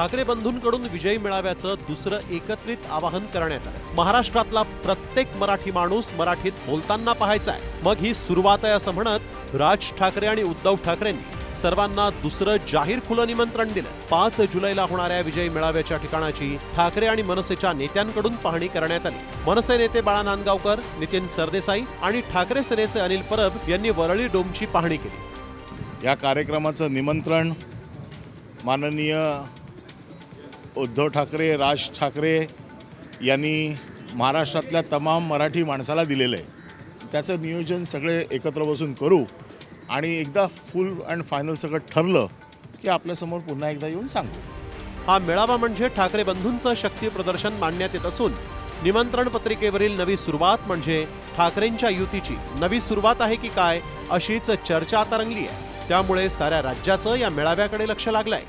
ठाकरे बंधूंकडून विजयी मेळाव्याचं दुसरं एकत्रित आवाहन करण्यात आलं। महाराष्ट्रातला प्रत्येक मराठी माणूस मराठीत बोलताना पाहायचा आहे, मग ही सुरुवात आहे असं म्हणत राज ठाकरे आणि उद्धव ठाकरेंनी सर्वांना दुसरं जाहीर खुलं निमंत्रण दिलं। 5 जुलैला होणाऱ्या विजयी मेळाव्याच्या ठिकाणाची ठाकरे आणि मनसेच्या नेत्यांकडून पाहणी करण्यात आली। मनसे नेते बाळा नांदगावकर, नितीन सरदेसाई आणि ठाकरे सेनेचे अनिल परब यांनी वरळी डोमची पाहणी केली। या कार्यक्रमाचं निमंत्रण माननीय उद्धव ठाकरे, राज ठाकरे यांनी महाराष्ट्रातल्या तमाम मराठी माणसाला दिलेलं आहे। त्याचं नियोजन सगळे एकत्र बसून करू आणि एकदा फुल अँड फायनल सगळं ठरलं की आपल्यासमोर पुन्हा एकदा येऊन सांगू। हा मेळावा म्हणजे ठाकरे बंधूंचं शक्ती प्रदर्शन मांडण्यात येत असून निमंत्रण पत्रिकेवरील नवी सुरुवात म्हणजे ठाकरेंच्या युतीची नवी सुरुवात आहे की काय अशीच चर्चा आता रंगली आहे। त्यामुळे साऱ्या राज्याचं या मेळाव्याकडे लक्ष लागलंय।